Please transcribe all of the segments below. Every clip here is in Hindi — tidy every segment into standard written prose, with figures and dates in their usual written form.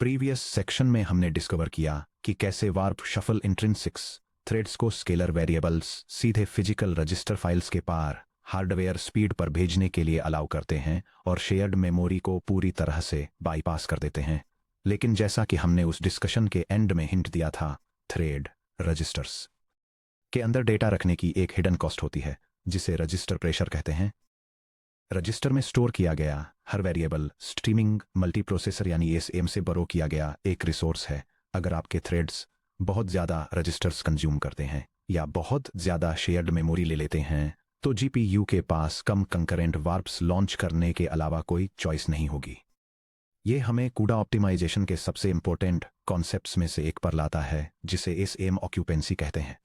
प्रीवियस सेक्शन में हमने डिस्कवर किया कि कैसे वार्प शफल इंट्रिंसिक्स थ्रेड्स को स्केलर वेरिएबल्स सीधे फिजिकल रजिस्टर फाइल्स के पार हार्डवेयर स्पीड पर भेजने के लिए अलाउ करते हैं और शेयर्ड मेमोरी को पूरी तरह से बाईपास कर देते हैं। लेकिन जैसा कि हमने उस डिस्कशन के एंड में हिंट दिया था, थ्रेड रजिस्टर्स के अंदर डेटा रखने की एक हिडन कॉस्ट होती है जिसे रजिस्टर प्रेशर कहते हैं। रजिस्टर में स्टोर किया गया हर वेरिएबल स्ट्रीमिंग मल्टीप्रोसेसर यानी एसएम से बरो किया गया एक रिसोर्स है। अगर आपके थ्रेड्स बहुत ज़्यादा रजिस्टर्स कंज्यूम करते हैं या बहुत ज़्यादा शेयर्ड मेमोरी ले लेते हैं तो जीपीयू के पास कम कंकरेंट वार्प्स लॉन्च करने के अलावा कोई चॉइस नहीं होगी। ये हमें कूडा ऑप्टिमाइजेशन के सबसे इंपॉर्टेंट कॉन्सेप्ट्स में से एक पर लाता है जिसे एसएम ऑक्यूपेंसी कहते हैं।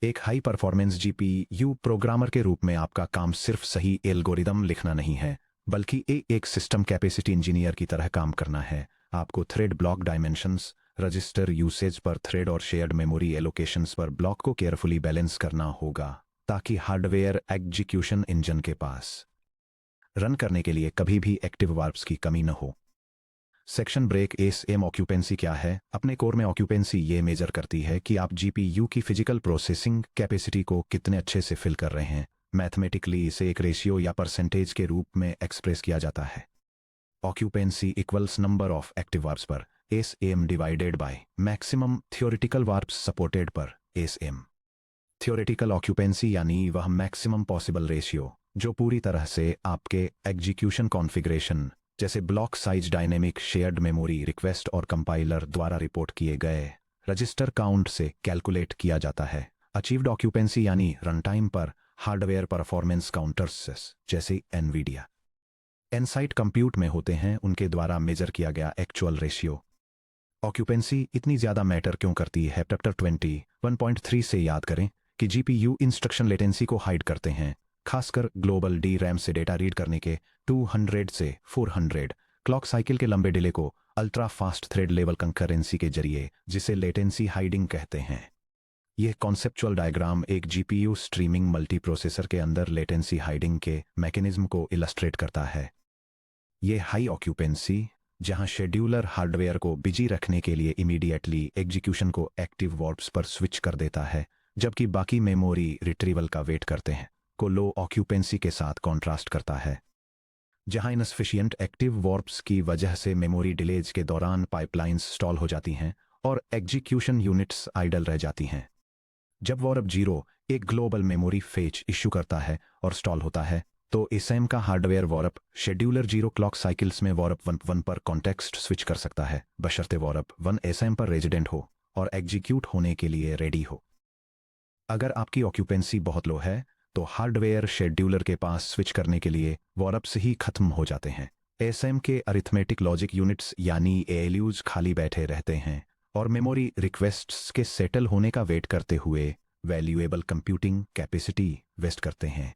एक हाई परफॉर्मेंस जीपीयू प्रोग्रामर के रूप में आपका काम सिर्फ सही एल्गोरिदम लिखना नहीं है बल्कि एक सिस्टम कैपेसिटी इंजीनियर की तरह काम करना है। आपको thread block dimensions, register usage पर थ्रेड और शेयर्ड मेमोरी एलोकेशंस पर ब्लॉक को केयरफुली बैलेंस करना होगा ताकि हार्डवेयर एग्जीक्यूशन इंजन के पास रन करने के लिए कभी भी एक्टिव वार्प्स की कमी न हो। सेक्शन ब्रेक एसएम ऑक्यूपेंसी क्या है? अपने कोर में ऑक्यूपेंसी ये मेजर करती है कि आप जीपीयू की फिजिकल प्रोसेसिंग कैपेसिटी को कितने अच्छे से फिल कर रहे हैं। मैथमेटिकली इसे एक रेशियो या परसेंटेज के रूप में एक्सप्रेस किया जाता है। Occupancy equals number of active warps per SM divided by maximum theoretical warps supported per SM. Theoretical occupancy यानी वह मैक्सिमम पॉसिबल रेशियो जो पूरी तरह से आपके एग्जीक्यूशन कॉन्फ़िगरेशन जैसे block size, dynamic shared memory request और कंपाइलर द्वारा रिपोर्ट किए गए रजिस्टर काउंट से कैलकुलेट किया जाता है। अचीव्ड ऑक्यूपेंसी यानी रन टाइम पर हार्डवेयर परफॉर्मेंस काउंटर्स जैसे एनवीडिया एनसाइट कंप्यूट में होते हैं उनके द्वारा मेजर किया गया एक्चुअल रेशियो। ऑक्यूपेंसी इतनी ज़्यादा मैटर क्यों करती है? चैप्टर 21.3 से याद करें कि जीपीयू इंस्ट्रक्शन लेटेंसी को हाइड करते हैं, खासकर ग्लोबल डी रैम से डेटा रीड करने के 200 से 400 क्लॉक साइकिल के लंबे डिले को ultra fast thread level concurrency के जरिए, जिसे लेटेंसी हाइडिंग कहते हैं। यह कॉन्सेप्चुअल डायग्राम एक जीपीयू स्ट्रीमिंग मल्टीप्रोसेसर के अंदर लेटेंसी हाइडिंग के मैकेनिज्म को इलस्ट्रेट करता है। यह हाई ऑक्यूपेंसी जहां शेड्यूलर हार्डवेयर को बिजी रखने के लिए इमीडिएटली एग्जीक्यूशन को एक्टिव वार्प्स पर स्विच कर देता है, जबकि बाकी मेमोरी रिट्रीवल का वेट करते हैं, को लो ऑक्यूपेंसी के साथ कॉन्ट्रास्ट करता है जहां इनसफिशिएंट एक्टिव वार्प्स की वजह से मेमोरी डिलेज के दौरान पाइपलाइंस स्टॉल हो जाती हैं और एग्जीक्यूशन यूनिट्स आइडल रह जाती हैं। जब वार्प 0 एक ग्लोबल मेमोरी फेच इश्यू करता है और स्टॉल होता है तो एसएम का hardware warp scheduler 0 clock cycles में वार्प 1 पर कॉन्टेक्स्ट स्विच कर सकता है, बशर्ते वार्प 1 एसएम पर रेजिडेंट हो और एग्जीक्यूट होने के लिए रेडी हो। अगर आपकी ऑक्यूपेंसी बहुत लो है तो हार्डवेयर शेड्यूलर के पास स्विच करने के लिए वार्प्स ही खत्म हो जाते हैं। एसएम के अरिथमेटिक लॉजिक यूनिट्स यानी एएलयूज खाली बैठे रहते हैं और मेमोरी रिक्वेस्ट्स के सेटल होने का वेट करते हुए वैल्यूएबल कंप्यूटिंग कैपेसिटी वेस्ट करते हैं।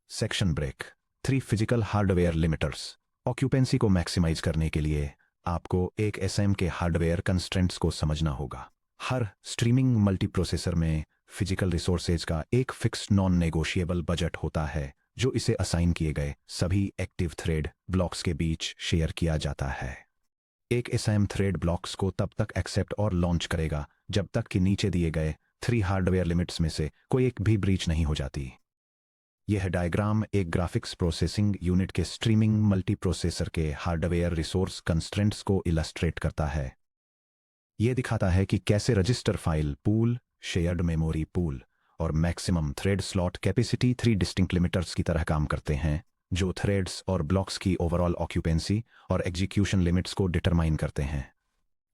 Section break 3 physical hardware limiters. Occupancy को मैक्सिमाइज करने के लिए आपको एक एसएम के हार्डवेयर कंस्ट्रेंट्स को समझना होगा। हर स्ट्रीमिंग मल्टीप्रोसेसर में फिजिकल रिसोर्सेज का एक फिक्स्ड नॉन नेगोशिएबल बजट होता है जो इसे असाइन किए गए सभी एक्टिव थ्रेड ब्लॉक्स के बीच शेयर किया जाता है। एक एसएम थ्रेड ब्लॉक्स को तब तक एक्सेप्ट और लॉन्च करेगा जब तक कि नीचे दिए गए 3 हार्डवेयर लिमिट्स में से कोई एक भी ब्रीच नहीं हो जाती। यह डायग्राम एक ग्राफिक्स प्रोसेसिंग यूनिट के स्ट्रीमिंग मल्टीप्रोसेसर के हार्डवेयर रिसोर्स कंस्ट्रेंट्स को इलस्ट्रेट करता है। यह दिखाता है कि कैसे register file pool, shared memory pool और maximum thread slot capacity 3 distinct limiters की तरह काम करते हैं जो थ्रेड्स और ब्लॉक्स की ओवरऑल ऑक्यूपेंसी और एग्जीक्यूशन लिमिट्स को डिटरमाइन करते हैं।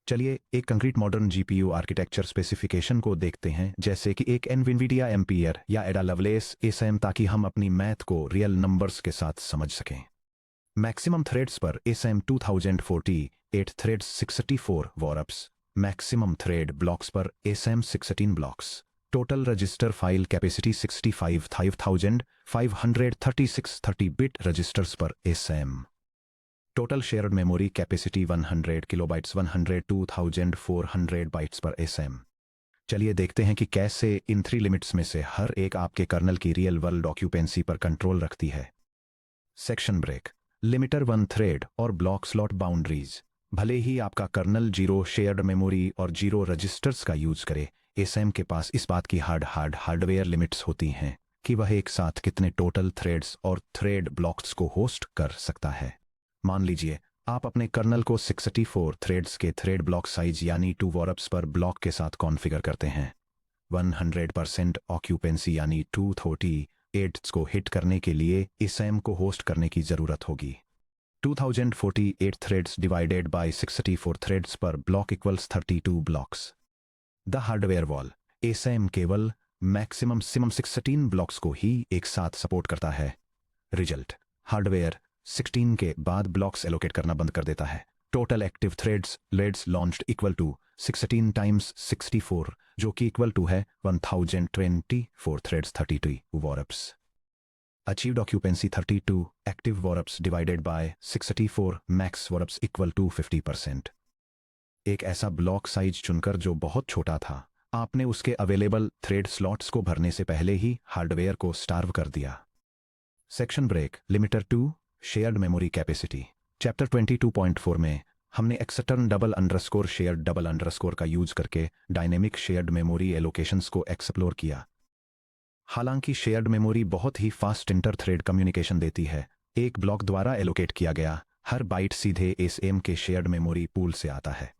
चलिए एक concrete modern GPU architecture specification को देखते हैं, जैसे कि एक एनवीडिया एम्पियर या एडा लवलेस एसएम, ताकि हम अपनी मैथ को रियल नंबर्स के साथ समझ सकें। Maximum threads per SM 2048 threads 64 warps, maximum thread blocks per SM 16 blocks, total register file capacity 65,536 30 bit registers per SM, total shared memory capacity 100 kilobytes 102,400 bytes per SM. चलिए देखते हैं कि कैसे इन 3 लिमिट्स में से हर एक आपके कर्नल की रियल वर्ल्ड ऑक्यूपेंसी पर कंट्रोल रखती है। Section break. लिमिटर 1 थ्रेड और ब्लॉक स्लॉट बाउंड्रीज। भले ही आपका कर्नल जीरो शेयर्ड मेमोरी और जीरो रजिस्टर्स का यूज करे, एसएम के पास इस बात की हार्डवेयर लिमिट्स होती हैं कि वह एक साथ कितने टोटल थ्रेड्स और थ्रेड ब्लॉक्स को होस्ट कर सकता है। मान लीजिए आप अपने कर्नल को 64 थ्रेड्स के थ्रेड ब्लॉक साइज यानी 2 वॉरप्स पर ब्लॉक के साथ कॉन्फ़िगर करते हैं। 100% ऑक्यूपेंसी यानी 238 को हिट करने के लिए एसएम को होस्ट करने की ज़रूरत होगी। 2048 threads divided by 64 threads per block equals 32 blocks. The hardware wall ASM केवल मैक्सिमम 16 ब्लॉक्स को ही एक साथ सपोर्ट करता है। रिजल्ट हार्डवेयर 16 के बाद ब्लॉक्स एलोकेट करना बंद कर देता है। Total active threads leads launched equal to 16 times 64 जो कि इक्वल टू है 1024 threads 32 warps. Achieved occupancy 32 active warps divided by 64 max warps equal to 50%. एक ऐसा ब्लॉक साइज चुनकर जो बहुत छोटा था, आपने उसके अवेलेबल थ्रेड स्लॉट्स को भरने से पहले ही हार्डवेयर को स्टार्व कर दिया। Section break limiter 2 shared memory capacity chapter 22.4 में हमने extern double underscore shared double underscore का यूज करके डायनेमिक शेयर्ड मेमोरी एलोकेशंस को एक्सप्लोर किया। हालांकि शेयर्ड मेमोरी बहुत ही फास्ट इंटर थ्रेड कम्युनिकेशन देती है, एक ब्लॉक द्वारा एलोकेट किया गया हर बाइट सीधे एसएम के शेयर्ड मेमोरी पूल से आता है।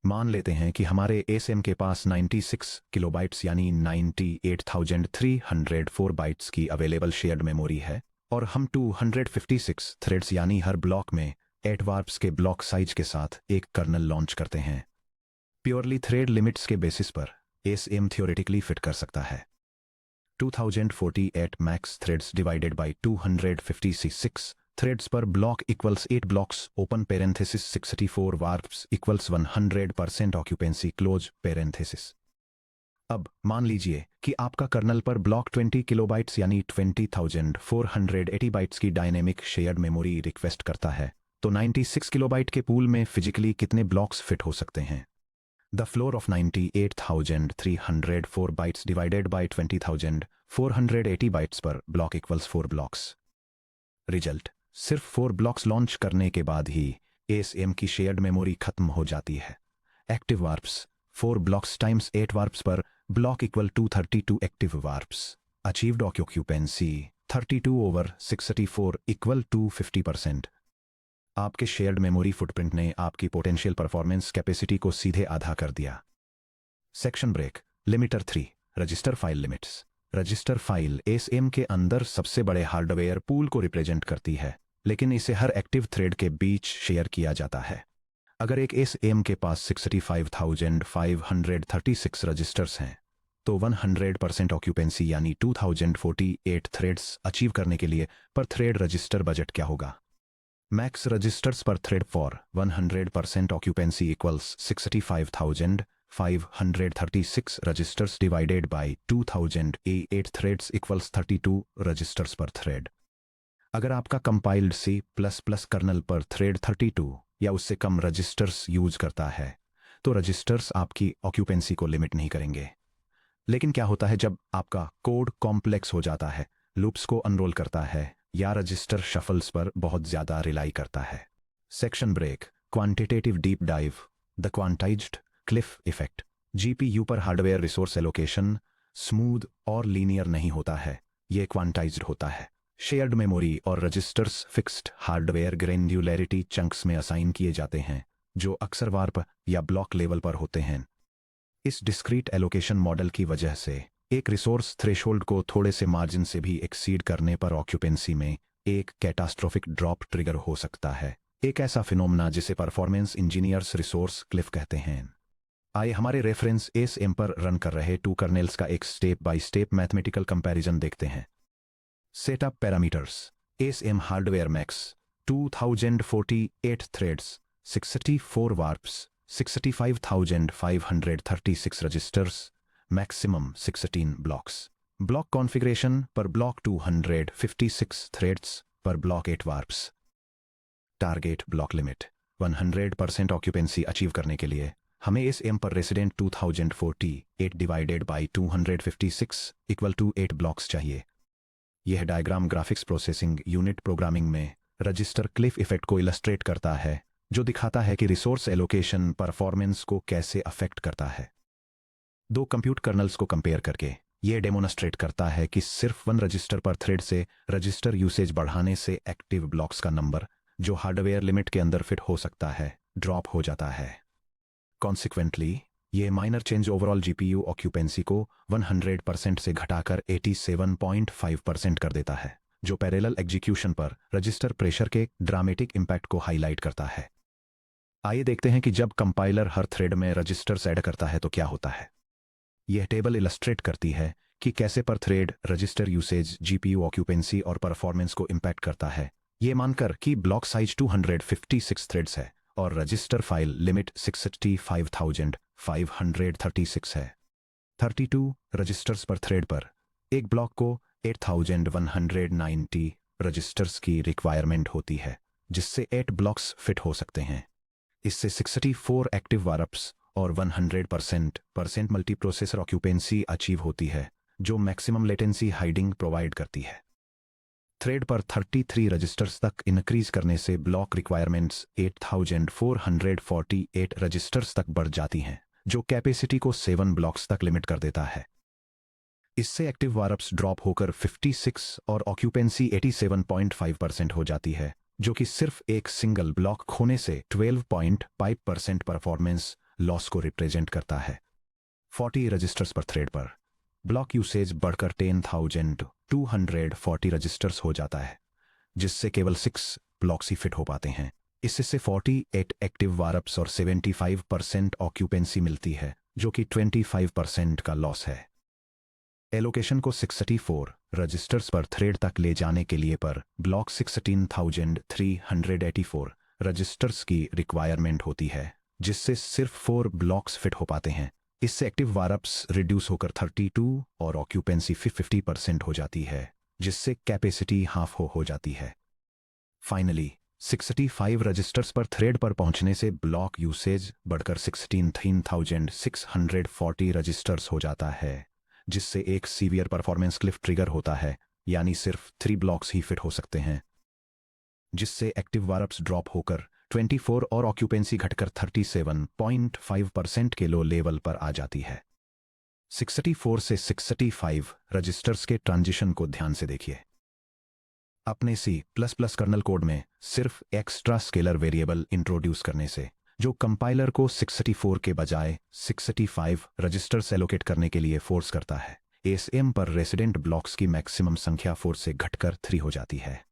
मान लेते हैं कि हमारे एसएम के पास 96 किलोबाइट्स यानी 98,304 बाइट्स की अवेलेबल शेयर्ड मेमोरी है और हम 256 थ्रेड्स यानी हर ब्लॉक में 8 वार्प्स के ब्लॉक साइज के साथ एक कर्नल लॉन्च करते हैं। प्योरली थ्रेड लिमिट्स के बेसिस पर एसएम थियोरेटिकली फिट कर सकता है। 2048 max threads divided by 256 threads per block equals 8 blocks open parenthesis 64 warps equals 100% occupancy close parenthesis। अब मान लीजिए कि आपका कर्नल पर ब्लॉक 20 किलोबाइट्स यानी 20,480 बाइट्स की डायनेमिक शेयर्ड मेमोरी रिक्वेस्ट करता है, तो 96 किलोबाइट के पूल में फिजिकली कितने ब्लॉक्स फिट हो सकते हैं? The floor of 98,304 bytes divided by 20,480 bytes per block equals 4 blocks. Result सिर्फ 4 ब्लॉक्स लॉन्च करने के बाद ही एसएम की शेयर्ड मेमोरी खत्म हो जाती है। Active warps 4 blocks times 8 warps per block equal to 32 active warps. Achieved occupancy 32/64 equal to 50%। आपके शेयर्ड मेमोरी फुटप्रिंट ने आपकी पोटेंशियल परफॉर्मेंस कैपेसिटी को सीधे आधा कर दिया। Section break limiter 3 register file limits. Register file SM के अंदर सबसे बड़े हार्डवेयर पूल को रिप्रेजेंट करती है, लेकिन इसे हर एक्टिव थ्रेड के बीच शेयर किया जाता है। अगर एक एसएम के पास 65,536 रजिस्टर्स हैं, तो 100% ऑक्यूपेंसी यानी 2048 थ्रेड्स अचीव करने के लिए पर थ्रेड रजिस्टर बजट क्या होगा? Max registers per thread for 100% occupancy equals 65,536 registers divided by 2008 threads equals 32 registers per thread। अगर आपका कंपाइल्ड C++ कर्नल पर थ्रेड 32 या उससे कम रजिस्टर्स यूज करता है, तो रजिस्टर्स आपकी ऑक्यूपेंसी को लिमिट नहीं करेंगे। लेकिन क्या होता है जब आपका कोड कॉम्प्लेक्स हो जाता है, लूप्स को अनरोल करता है या रजिस्टर शफल्स पर बहुत ज्यादा रिलाई करता है? Section break quantitative deep dive the quantized cliff effect. GPU पर हार्डवेयर रिसोर्स एलोकेशन स्मूथ और लीनियर नहीं होता है, ये क्वांटाइज्ड होता है। शेयर्ड मेमोरी और registers fixed hardware granularity chunks में असाइन किए जाते हैं, जो अक्सर वार्प या ब्लॉक लेवल पर होते हैं। इस डिस्क्रीट एलोकेशन मॉडल की वजह से एक रिसोर्स थ्रेशोल्ड को थोड़े से मार्जिन से भी एक्सीड करने पर ऑक्यूपेंसी में एक कैटास्ट्रोफिक ड्रॉप ट्रिगर हो सकता है, एक ऐसा फिनोमेना जिसे परफॉर्मेंस इंजीनियर्स रिसोर्स क्लिफ कहते हैं। आइए हमारे रेफरेंस एसएम पर रन कर रहे 2 कर्नेल्स का एक step by step mathematical comparison देखते हैं। Setup parameters SM hardware max 2048 threads 64 warps 65,536 registers maximum 16 blocks। Block configuration per block 256 threads per block 8 warps। Target block limit 100% occupancy achieve करने के लिए हमें इस एम पर resident 2048 divided by 256 equal to 8 blocks चाहिए। यह diagram graphics processing unit programming में रजिस्टर क्लिफ इफेक्ट को इलस्ट्रेट करता है, जो दिखाता है कि रिसोर्स एलोकेशन परफॉर्मेंस को कैसे अफेक्ट करता है। दो कंप्यूट कर्नल्स को कंपेयर करके यह डेमोन्स्ट्रेट करता है कि सिर्फ वन रजिस्टर पर थ्रेड से रजिस्टर यूसेज बढ़ाने से एक्टिव ब्लॉक्स का नंबर, जो हार्डवेयर लिमिट के अंदर फिट हो सकता है, ड्रॉप हो जाता है। कॉन्सिक्वेंटली ये minor change overall GPU occupancy को 100% से घटाकर 87.5% कर देता है, जो पैरेलल एग्जीक्यूशन पर रजिस्टर प्रेशर के ड्रामेटिक इंपैक्ट को हाईलाइट करता है। आइए देखते हैं कि जब कंपाइलर हर थ्रेड में रजिस्टर्स ऐड करता है तो क्या होता है। यह टेबल इलस्ट्रेट करती है कि कैसे पर thread register usage GPU occupancy और परफॉर्मेंस को इंपैक्ट करता है, ये मानकर कि ब्लॉक साइज 256 थ्रेड्स है और रजिस्टर फाइल लिमिट 65,536 है। 32 रजिस्टर्स पर थ्रेड पर एक ब्लॉक को 8,190 रजिस्टर्स की रिक्वायरमेंट होती है, जिससे 8 ब्लॉक्स फिट हो सकते हैं। इससे 64 एक्टिव वार्प्स और 100% मल्टीप्रोसेसर ऑक्यूपेंसी अचीव होती है, जो मैक्सिमम लेटेंसी हाइडिंग प्रोवाइड करती है। थ्रेड पर 33 रजिस्टर्स तक इंक्रीज करने से ब्लॉक रिक्वायरमेंट्स 8,448 रजिस्टर्स तक बढ़ जाती हैं, जो कैपेसिटी को 7 ब्लॉक्स तक लिमिट कर देता है। इससे एक्टिव वार्प्स ड्रॉप होकर 56 और ऑक्यूपेंसी 87.5% हो जाती है, जो कि सिर्फ एक सिंगल ब्लॉक खोने से 12.5% परफॉर्मेंस लॉस को रिप्रेजेंट करता है। 40 रजिस्टर्स पर थ्रेड पर ब्लॉक यूसेज बढ़कर 10,240 रजिस्टर्स हो जाता है, जिससे केवल 6 ब्लॉक्स ही फिट हो पाते हैं। इससे 48 एक्टिव वार्प्स और 75% ऑक्यूपेंसी मिलती है, जो कि 25% का लॉस है। एलोकेशन को 64 रजिस्टर्स पर थ्रेड तक ले जाने के लिए पर ब्लॉक 16,384 रजिस्टर्स की रिक्वायरमेंट होती है, जिससे सिर्फ 4 ब्लॉक्स फिट हो पाते हैं। इससे एक्टिव वार्प्स रिड्यूस होकर 32 और ऑक्यूपेंसी 50% हो जाती है, जिससे कैपेसिटी हाफ हो जाती है। फाइनली 65 रजिस्टर्स पर थ्रेड पर पहुंचने से ब्लॉक यूसेज बढ़कर 16,640 रजिस्टर्स हो जाता है, जिससे एक सीवियर परफॉर्मेंस क्लिफ ट्रिगर होता है, यानी सिर्फ 3 ब्लॉक्स ही फिट हो सकते हैं, जिससे एक्टिव वार्प्स ड्रॉप होकर 24 और ऑक्यूपेंसी घटकर 37.5% के लो लेवल पर आ जाती है। 64 से 65 रजिस्टर्स के ट्रांजिशन को ध्यान से देखिए। अपने C++ कर्नल कोड में सिर्फ एक्स्ट्रा स्केलर वेरिएबल इंट्रोड्यूस करने से, जो कंपाइलर को 64 के बजाय 65 रजिस्टर्स एलोकेट करने के लिए फोर्स करता है, एसएम पर रेसिडेंट ब्लॉक्स की मैक्सिमम संख्या 4 से घटकर 3 हो जाती है।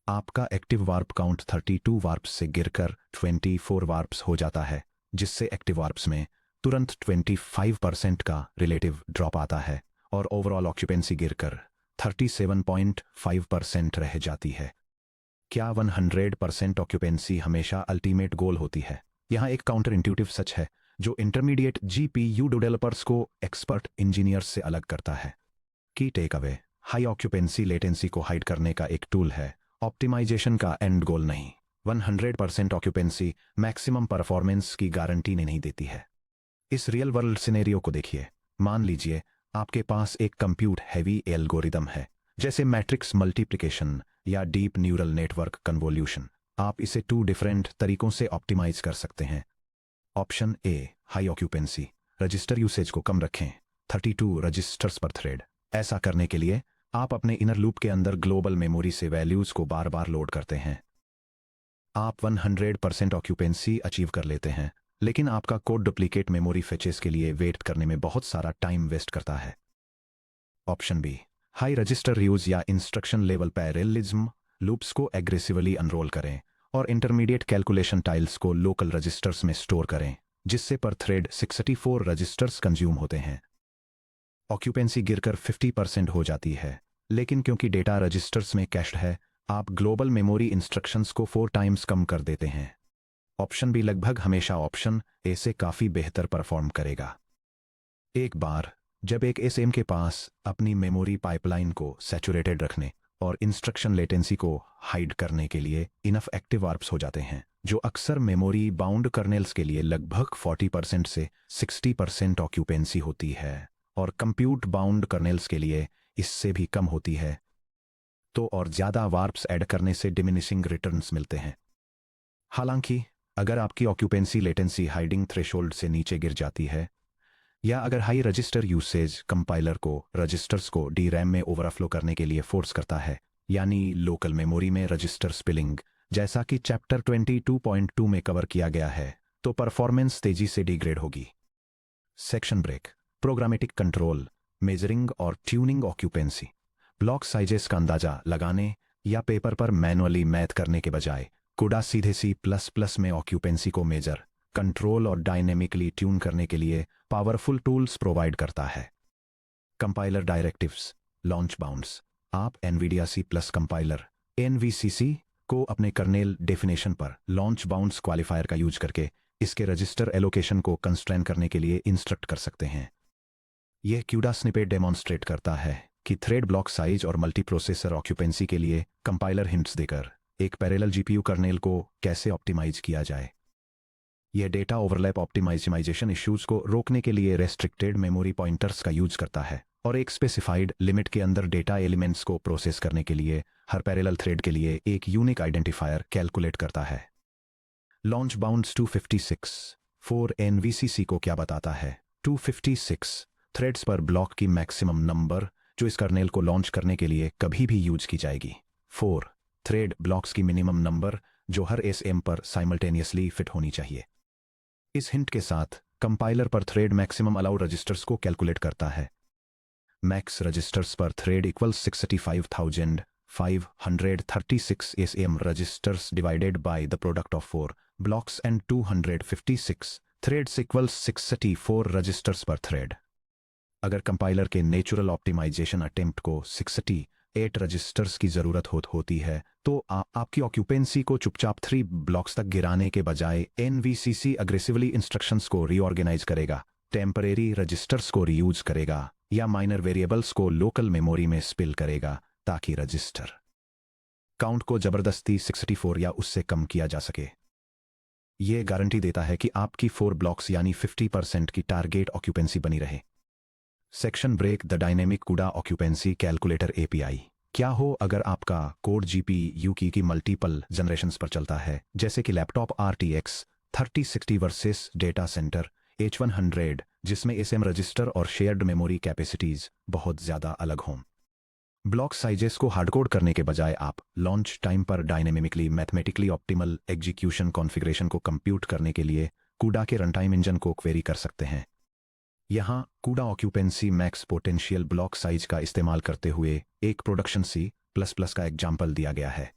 आपका एक्टिव वार्प काउंट 32 वार्प्स से गिरकर 24 वार्प्स हो जाता है, जिससे एक्टिव वार्प्स में तुरंत 25% का रिलेटिव ड्रॉप आता है और ओवरऑल ऑक्यूपेंसी गिरकर 37.5% रह जाती है। क्या 100% ऑक्यूपेंसी हमेशा अल्टीमेट गोल होती है? यहाँ एक काउंटर इंट्यूटिव सच है, जो इंटरमीडिएट जीपीयू डेवलपर्स को एक्सपर्ट इंजीनियर्स से अलग करता है। Key takeaway, high occupancy latency को हाइड करने का एक टूल है, ऑप्टिमाइजेशन का एंड गोल नहीं। 100% ऑक्यूपेंसी मैक्सिमम परफॉर्मेंस की गारंटी नहीं देती है। इस रियल वर्ल्ड सिनेरियो को देखिए। मान लीजिए आपके पास एक कंप्यूट हैवी एल्गोरिदम है, जैसे मैट्रिक्स मल्टीप्लिकेशन या डीप न्यूरल नेटवर्क कन्वोल्यूशन। आप इसे 2 डिफरेंट तरीकों से ऑप्टिमाइज कर सकते हैं। Option A, high occupancy, register usage को कम रखें, 32 रजिस्टर्स पर थ्रेड। ऐसा करने के लिए आप अपने इनर लूप के अंदर ग्लोबल मेमोरी से वैल्यूज को बार बार लोड करते हैं। आप 100% ऑक्यूपेंसी अचीव कर लेते हैं, लेकिन आपका कोड डुप्लीकेट मेमोरी फेचेस के लिए वेट करने में बहुत सारा टाइम वेस्ट करता है। Option B, high register reuse या इंस्ट्रक्शन लेवल पैरेललिज्म, लूप्स को एग्रेसिवली अनरोल करें और इंटरमीडिएट कैलकुलेशन टाइल्स को लोकल रजिस्टर्स में स्टोर करें, जिससे पर थ्रेड 64 रजिस्टर्स कंज्यूम होते हैं। ऑक्यूपेंसी गिरकर 50% हो जाती है, लेकिन क्योंकि डेटा रजिस्टर्स में कैश्ड है, आप ग्लोबल मेमोरी इंस्ट्रक्शंस को 4 टाइम्स कम कर देते हैं। ऑप्शन बी लगभग हमेशा ऑप्शन ए से काफी बेहतर परफॉर्म करेगा। एक बार जब एक एसएम के पास अपनी मेमोरी पाइपलाइन को सैचुरेटेड रखने और इंस्ट्रक्शन लेटेंसी को हाइड करने के लिए इनफ एक्टिव वार्प्स हो जाते हैं, जो अक्सर मेमोरी बाउंड कर्नेल्स के लिए लगभग 40% से 60% ऑक्यूपेंसी होती है, और कंप्यूट बाउंड कर्नेल्स के लिए इससे भी कम होती है, तो और ज्यादा वार्प्स ऐड करने से डिमिनिशिंग रिटर्न्स मिलते हैं। हालांकि अगर आपकी ऑक्यूपेंसी लेटेंसी हाइडिंग थ्रेशोल्ड से नीचे गिर जाती है, या अगर हाई रजिस्टर यूसेज कंपाइलर को रजिस्टर्स को डी रैम में ओवरफ्लो करने के लिए फोर्स करता है, यानी लोकल मेमोरी में रजिस्टर स्पिलिंग, जैसा कि चैप्टर 22.2 में कवर किया गया है, तो परफॉर्मेंस तेजी से डिग्रेड होगी। Section break. Programmatic control, measuring और ट्यूनिंग ऑक्यूपेंसी। ब्लॉक साइजेस का अंदाजा लगाने या पेपर पर मैनुअली मैथ करने के बजाय CUDA सीधे C++ में ऑक्यूपेंसी को मेजर, कंट्रोल और डायनेमिकली ट्यून करने के लिए पावरफुल टूल्स प्रोवाइड करता है। Compiler directives, launch bounds. आप NVIDIA C+ कंपाइलर NVCC को अपने कर्नेल डेफिनेशन पर लॉन्च बाउंड्स क्वालिफायर का यूज करके इसके रजिस्टर एलोकेशन को कंस्ट्रेन करने के लिए इंस्ट्रक्ट कर सकते हैं। यह CUDA स्निपेट डेमोन्स्ट्रेट करता है कि थ्रेड ब्लॉक साइज और मल्टीप्रोसेसर ऑक्यूपेंसी के लिए कंपाइलर हिंट्स देकर एक पैरेलल GPU कर्नेल को कैसे ऑप्टिमाइज किया जाए। यह डेटा ओवरलैप ऑप्टिमाइजेशन इश्यूज को रोकने के लिए रेस्ट्रिक्टेड मेमोरी पॉइंटर्स का यूज करता है और एक स्पेसिफाइड लिमिट के अंदर डेटा एलिमेंट्स को प्रोसेस करने के लिए हर पैरेलल थ्रेड के लिए एक यूनिक आइडेंटिफायर कैलकुलेट करता है। लॉन्च बाउंड्स 256 फॉर NVCC को क्या बताता है? 256 थ्रेड्स पर ब्लॉक की मैक्सिमम नंबर जो इस कर्नेल को लॉन्च करने के लिए कभी भी यूज की जाएगी। 4 थ्रेड ब्लॉक्स की मिनिमम नंबर जो हर SM पर साइमल्टेनियसली फिट होनी चाहिए। इस हिंट के साथ compiler per thread maximum allowed registers को कैलकुलेट करता है। Max registers per thread equals 65,536 SM registers divided by the product of 4 blocks and 256 threads equals 64 registers per thread. अगर कंपाइलर के नेचुरल ऑप्टिमाइजेशन अटेम्प्ट को 68 रजिस्टर्स की जरूरत होती है, तो आपकी ऑक्यूपेंसी को चुपचाप 3 ब्लॉक्स तक गिराने के बजाय NVCC अग्रेसिवली इंस्ट्रक्शंस को रीऑर्गेनाइज करेगा, टेम्परेरी रजिस्टर्स को रीयूज करेगा या माइनर वेरिएबल्स को लोकल मेमोरी में स्पिल करेगा ताकि रजिस्टर काउंट को जबरदस्ती 64 या उससे कम किया जा सके। यह गारंटी देता है कि आपकी 4 ब्लॉक्स यानी 50% की टारगेट ऑक्यूपेंसी बनी रहे। Section break. The dynamic CUDA occupancy calculator API। क्या हो अगर आपका कोड GPU की मल्टीपल जनरेशंस पर चलता है, जैसे कि laptop RTX 3060 versus data center H100 जिसमें SM रजिस्टर और शेयर्ड मेमोरी कैपेसिटीज बहुत ज़्यादा अलग हों। ब्लॉक साइजेस को हार्डकोड करने के बजाय आप लॉन्च टाइम पर dynamically mathematically optimal execution configuration को कंप्यूट करने के लिए CUDA के रनटाइम इंजन को क्वेरी कर सकते हैं। यहाँ CUDA occupancy max potential block size का इस्तेमाल करते हुए एक प्रोडक्शन C++ का एग्जाम्पल दिया गया है।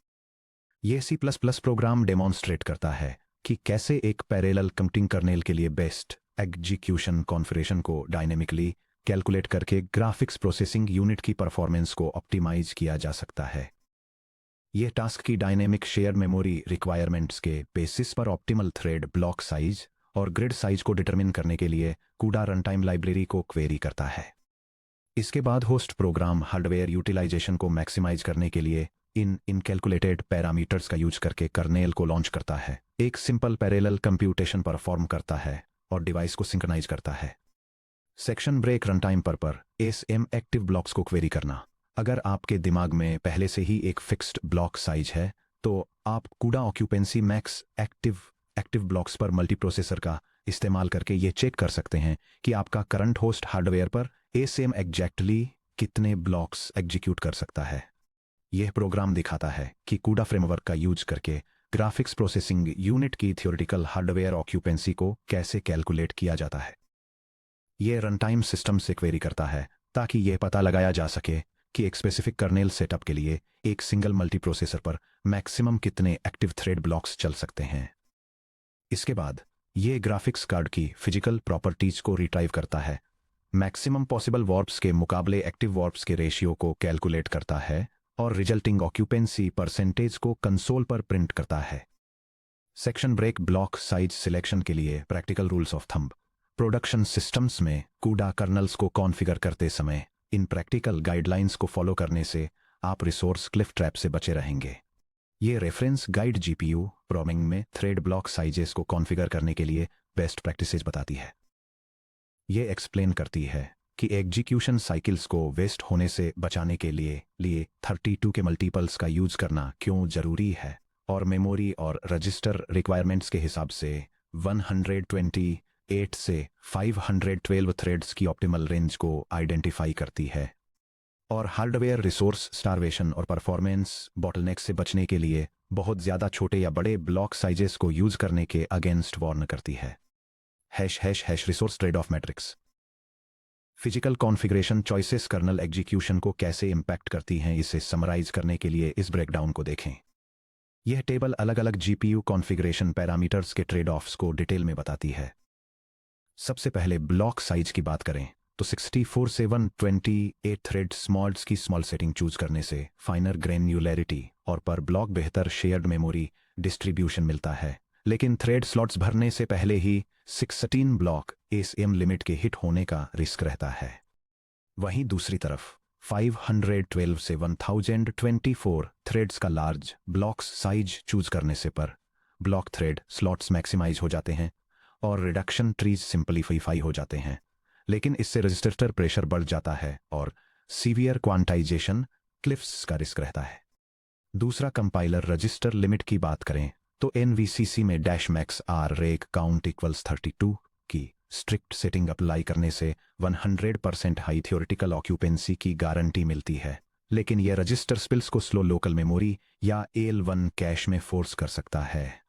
यह C++ प्रोग्राम डेमोन्स्ट्रेट करता है कि कैसे एक पैरेलल कंप्यूटिंग कर्नेल के लिए बेस्ट एग्जीक्यूशन कॉन्फ़िगरेशन को डायनेमिकली कैलकुलेट करके ग्राफिक्स प्रोसेसिंग यूनिट की परफॉर्मेंस को ऑप्टिमाइज किया जा सकता है। यह टास्क की डायनेमिक शेयर मेमोरी रिक्वायरमेंट्स के बेसिस पर ऑप्टिमल थ्रेड ब्लॉक साइज और ग्रिड साइज को डिटरमिन करने के लिए CUDA रनटाइम लाइब्रेरी को क्वेरी करता है। इसके बाद होस्ट प्रोग्राम हार्डवेयर यूटिलाइजेशन को मैक्सिमाइज करने के लिए इन कैलकुलेटेड पैरामीटर्स का यूज करके कर्नेल को लॉन्च करता है, एक सिंपल पैरेलल कंप्यूटेशन परफॉर्म करता है और डिवाइस को सिंक्रोनाइज करता है। Section break. रनटाइम पर SM एक्टिव ब्लॉक्स को क्वेरी करना। अगर आपके दिमाग में पहले से ही एक फिक्स्ड ब्लॉक साइज है, तो आप CUDA occupancy max active blocks पर मल्टीप्रोसेसर का इस्तेमाल करके ये चेक कर सकते हैं कि आपका करंट होस्ट हार्डवेयर पर SM एग्जैक्टली कितने ब्लॉक्स एग्जीक्यूट कर सकता है। यह प्रोग्राम दिखाता है कि CUDA फ्रेमवर्क का यूज करके ग्राफिक्स प्रोसेसिंग यूनिट की थ्योरेटिकल हार्डवेयर ऑक्यूपेंसी को कैसे कैलकुलेट किया जाता है। यह रनटाइम सिस्टम से क्वेरी करता है ताकि यह पता लगाया जा सके कि एक स्पेसिफिक कर्नेल सेटअप के लिए एक सिंगल मल्टीप्रोसेसर पर मैक्सिमम कितने एक्टिव थ्रेड ब्लॉक्स चल सकते हैं। इसके बाद यह ग्राफिक्स कार्ड की फिजिकल प्रॉपर्टीज को रिट्राइव करता है, मैक्सिमम पॉसिबल वॉर्प्स के मुकाबले एक्टिव वॉर्प्स के रेशियो को कैलकुलेट करता है और रिजल्टिंग ऑक्यूपेंसी परसेंटेज को कंसोल पर प्रिंट करता है। Section break. Block size selection के लिए practical rules of thumb. Production systems में CUDA कर्नल्स को कॉन्फ़िगर करते समय इन प्रैक्टिकल गाइडलाइंस को फॉलो करने से आप रिसोर्स क्लिफ ट्रैप से बचे रहेंगे। ये रेफरेंस गाइड GPU प्रोग्रामिंग में थ्रेड ब्लॉक साइजेस को कॉन्फ़िगर करने के लिए बेस्ट प्रैक्टिसेस बताती है। ये एक्सप्लेन करती है कि एग्जीक्यूशन साइकिल्स को वेस्ट होने से बचाने के लिए 32 के मल्टीपल्स का यूज करना क्यों जरूरी है और मेमोरी और रजिस्टर रिक्वायरमेंट्स के हिसाब से 128 से 512 थ्रेड्स की ऑप्टिमल रेंज को आइडेंटिफाई करती है और हार्डवेयर रिसोर्स स्टारवेशन और परफॉर्मेंस बॉटलनेक से बचने के लिए बहुत ज़्यादा छोटे या बड़े ब्लॉक साइजेस को यूज करने के अगेंस्ट वार्न करती है। # Resource trade off matrix. Physical configuration choices kernel execution को कैसे इंपैक्ट करती हैं, इसे समराइज करने के लिए इस ब्रेकडाउन को देखें। यह टेबल अलग अलग जीपीयू कॉन्फ़िगरेशन पैरामीटर्स के ट्रेड ऑफ्स को डिटेल में बताती है। सबसे पहले ब्लॉक साइज की बात करें तो 64 से 128 थ्रेड स्मॉल्स की स्मॉल सेटिंग चूज करने से फाइनर ग्रेन्युलैरिटी और पर ब्लॉक बेहतर शेयर्ड मेमोरी डिस्ट्रीब्यूशन मिलता है, लेकिन थ्रेड स्लॉट्स भरने से पहले ही 16 ब्लॉक एसएम लिमिट के हिट होने का रिस्क रहता है। वहीं दूसरी तरफ 512 से 1024 थ्रेड्स का लार्ज ब्लॉक्स साइज चूज करने से पर ब्लॉक थ्रेड स्लॉट्स मैक्सिमाइज हो जाते हैं और रिडक्शन ट्रीज सिंपलीफाई हो जाते हैं, लेकिन इससे रजिस्टर प्रेशर बढ़ जाता है और सीवियर क्वांटाइजेशन क्लिफ्स का रिस्क रहता है। दूसरा कंपाइलर रजिस्टर लिमिट की बात करें तो एनवीसीसी में -max r reg count = 32 की स्ट्रिक्ट सेटिंग अप्लाई करने से 100% हाई थियोरेटिकल ऑक्यूपेंसी की गारंटी मिलती है, लेकिन यह रजिस्टर स्पिल्स को स्लो लोकल मेमोरी या AL1 कैश में फोर्स कर सकता है।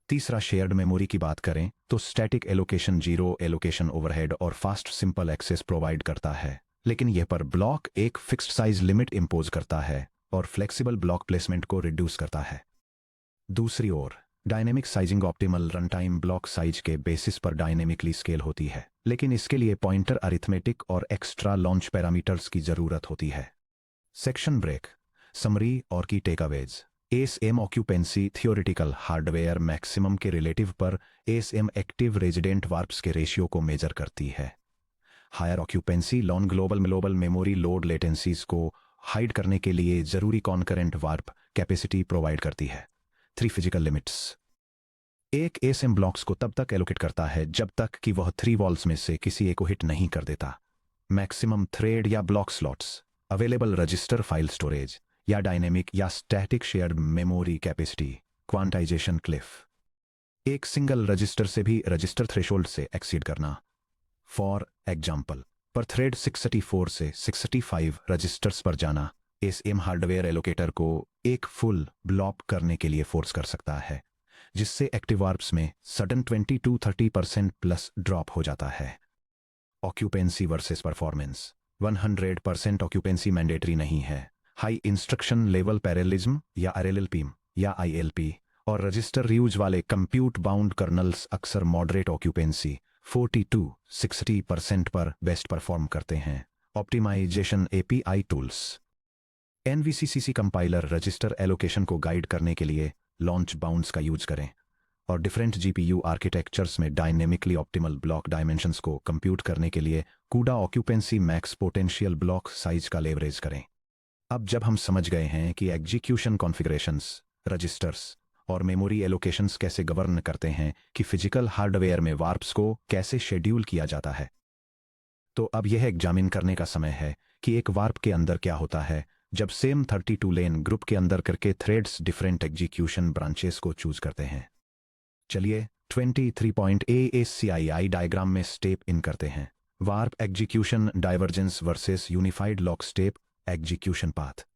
तीसरा शेयर्ड मेमोरी की बात करें तो static allocation zero allocation overhead और फास्ट सिंपल एक्सेस प्रोवाइड करता है, लेकिन यह पर ब्लॉक एक फिक्स्ड साइज लिमिट इंपोज करता है और फ्लेक्सिबल ब्लॉक प्लेसमेंट को रिड्यूस करता है। दूसरी ओर dynamic sizing optimal runtime block size के बेसिस पर डायनेमिकली स्केल होती है, लेकिन इसके लिए पॉइंटर अरिथमेटिक और एक्स्ट्रा लॉन्च पैरामीटर्स की जरूरत होती है। सेक्शन ब्रेक, समरी और key takeaways. SM occupancy theoretical hardware maximum के relative per SM active resident warps के रेशियो को मेजर करती है। Higher occupancy long global memory load लेटेंसीज को हाइड करने के लिए जरूरी कॉन्करेंट वार्प कैपेसिटी प्रोवाइड करती है। 3 फिजिकल लिमिट्स। एक एसएम ब्लॉक्स को तब तक एलोकेट करता है जब तक कि वह 3 वॉल्स में से किसी एक को हिट नहीं कर देता। मैक्सिमम थ्रेड या block slots, available register file storage या डायनेमिक या static shared memory capacity, quantization Cliff. एक सिंगल रजिस्टर से भी रजिस्टर थ्रेशोल्ड से एक्सीड करना। फॉर एग्जाम्पल, पर थ्रेड 64 से 65 रजिस्टर्स पर जाना एसएम हार्डवेयर एलोकेटर को एक फुल ब्लॉप करने के लिए फोर्स कर सकता है, जिससे एक्टिव वार्प्स में सडन 20-30% प्लस ड्रॉप हो जाता है। Occupancy versus performance. 100% occupancy mandatory नहीं है। हाई इंस्ट्रक्शन लेवल पैरेललिज्म या आरएलएलपी या आईएलपी और रजिस्टर रीयूज वाले कंप्यूट बाउंड कर्नल्स अक्सर मॉडरेट ऑक्यूपेंसी 40-60% पर बेस्ट परफॉर्म करते हैं। Optimization API tools. NVCC compiler register allocation को गाइड करने के लिए लॉन्च बाउंड्स का यूज करें और डिफरेंट जीपीयू आर्किटेक्चर्स में डायनेमिकली ऑप्टिमल ब्लॉक डायमेंशंस को कंप्यूट करने के लिए CUDA occupancy max potential block size का लेवरेज करें। अब जब हम समझ गए हैं कि एग्जीक्यूशन कॉन्फ़िगरेशंस, रजिस्टर्स और मेमोरी एलोकेशंस कैसे गवर्न करते हैं कि फिजिकल हार्डवेयर में वार्प्स को कैसे शेड्यूल किया जाता है, तो अब यह एग्जामिन करने का समय है कि एक वार्प के अंदर क्या होता है जब सेम 32 लेन ग्रुप के अंदर करके थ्रेड्स डिफरेंट एग्जीक्यूशन ब्रांचेस को चूज करते हैं। चलिए 23.ASCII डायग्राम में स्टेप इन करते हैं। Warp execution divergence versus unified lock step execution path.